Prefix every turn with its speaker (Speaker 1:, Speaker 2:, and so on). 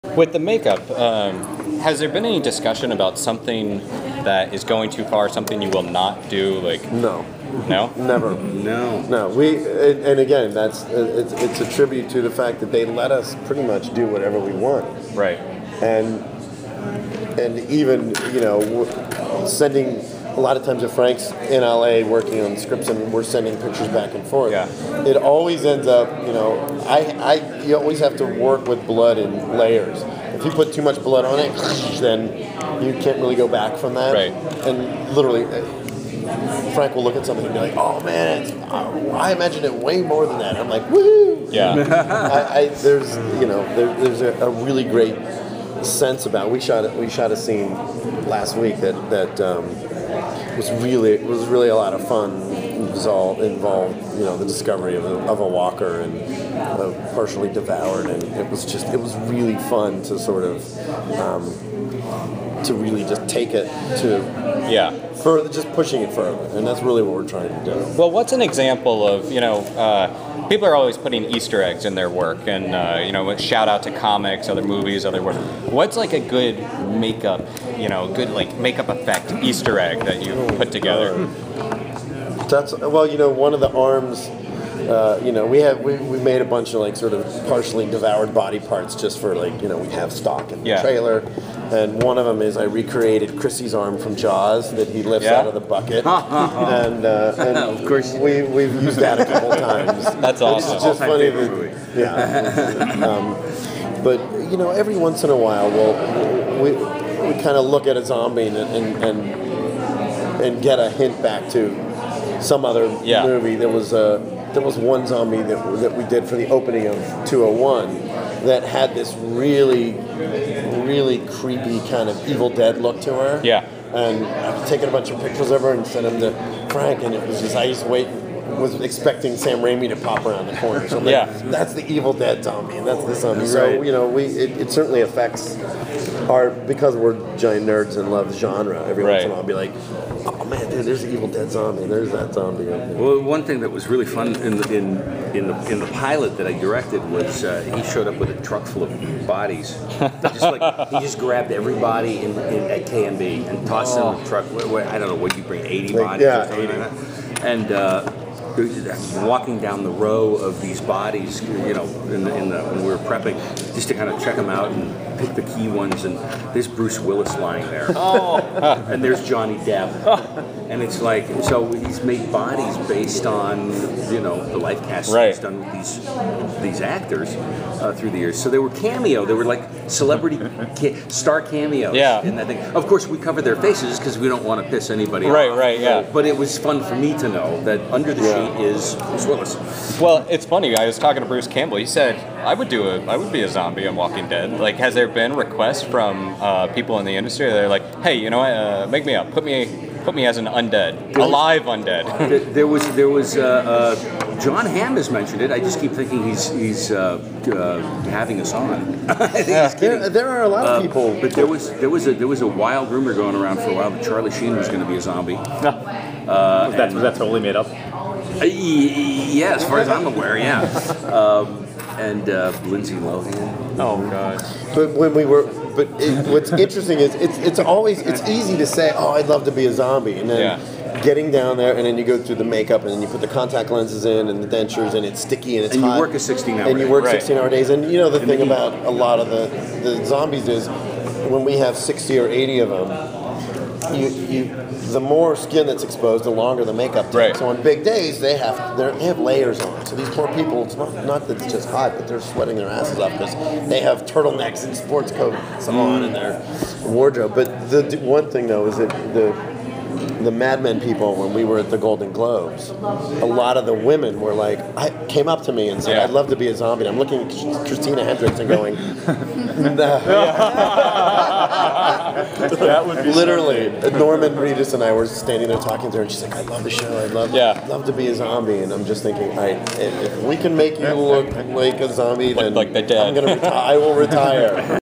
Speaker 1: With the makeup, has there been any discussion about something that is going too far, something you will not do? Like
Speaker 2: No.
Speaker 1: No?
Speaker 2: Never. No. We and again, it's a tribute to the fact that they let us pretty much do whatever we want.
Speaker 1: Right.
Speaker 2: And even sending a lot of times if Frank's in LA working on scripts and we're sending pictures back and forth.
Speaker 1: Yeah.
Speaker 2: It always ends up, you always have to work with blood in layers. If you put too much blood on it, then you can't really go back from that.
Speaker 1: Right.
Speaker 2: And literally, Frank will look at something and be like, "Oh man, I imagined it way more than that." I'm like, "Woo!"
Speaker 1: Yeah.
Speaker 2: There's a really great sense about. We shot a scene last week that was really a lot of fun. It was all involved, the discovery of a walker and partially devoured, and it was really fun to sort of to really just take it to further, just pushing it further, and that's really what we're trying to do.
Speaker 1: Well, what's an example of people are always putting Easter eggs in their work, and shout out to comics, other movies, other work. What's like a good makeup, makeup effect Easter egg that you put together?
Speaker 2: That's one of the arms. We made a bunch of like sort of partially devoured body parts just for we have stock in the trailer, and one of them is I recreated Chrissy's arm from Jaws that he lifts out of the bucket, and of course we've used that a couple times.
Speaker 1: That's awesome.
Speaker 2: It's just funny but every once in a while we kind of look at a zombie and get a hint back to some other movie. There was one zombie that we did for the opening of 201 that had this really, really creepy kind of Evil Dead look to her.
Speaker 1: Yeah.
Speaker 2: And I've taken a bunch of pictures of her and sent them to Frank, and it was just, I just was expecting Sam Raimi to pop around the corner. So that's the Evil Dead zombie, and that's the zombie. So, it certainly affects because we're giant nerds and love genre, every once in a while I'll be like, oh man, dude, there's the Evil Dead zombie, there's that zombie.
Speaker 3: Well, one thing that was really fun in the pilot that I directed was he showed up with a truck full of bodies. He just grabbed everybody at KMB and tossed them in the truck. I don't know, what you bring, 80 bodies or something 80. Like that? And walking down the row of these bodies, when we were prepping, just to kind of check them out and pick the key ones, and there's Bruce Willis lying there, and there's Johnny Depp, and it's like, so he's made bodies based on the life cast he's done with these actors through the years. So they were like celebrity star cameos.
Speaker 1: Yeah.
Speaker 3: In that thing. Of course, we cover their faces because we don't want to piss anybody off.
Speaker 1: Right. Yeah.
Speaker 3: But it was fun for me to know that under the sheet is Bruce Willis.
Speaker 1: Well, it's funny. I was talking to Bruce Campbell. He said I would be a zombie on Walking Dead. Like, has there been requests from people in the industry? They're like, hey, make me up, put me as an undead, alive undead.
Speaker 3: There was John Hamm has mentioned it. I just keep thinking he's having us on. I think he's kidding.
Speaker 2: There are a lot of people,
Speaker 3: but there was a wild rumor going around for a while that Charlie Sheen was going to be a zombie.
Speaker 4: Was that totally made up?
Speaker 3: Yeah, as far as I'm aware, yeah. And Lindsay Lohan.
Speaker 1: Oh God!
Speaker 2: What's interesting is it's easy to say, oh, I'd love to be a zombie, and then getting down there, and then you go through the makeup, and then you put the contact lenses in, and the dentures, and it's sticky, and it's hot.
Speaker 3: And you work a 16-hour day.
Speaker 2: And you work 16-hour days, and the thing about a lot of the zombies is when we have 60 or 80 of them, the more skin that's exposed, the longer the makeup takes.
Speaker 1: Right.
Speaker 2: So on big days, they have layers on. So these poor people, it's not that it's just hot, but they're sweating their asses off because they have turtlenecks and sports coats on in their wardrobe. But the one thing though is that the Mad Men people, when we were at the Golden Globes, a lot of the women were came up to me and said, I'd love to be a zombie. And I'm looking at Christina Hendricks and going,
Speaker 4: That would be
Speaker 2: literally. Norman Reedus and I were standing there talking to her, and she's like, I love the show. I'd love to be a zombie. And I'm just thinking, if we can make you look like a zombie, then
Speaker 1: like the dead.
Speaker 2: I will retire.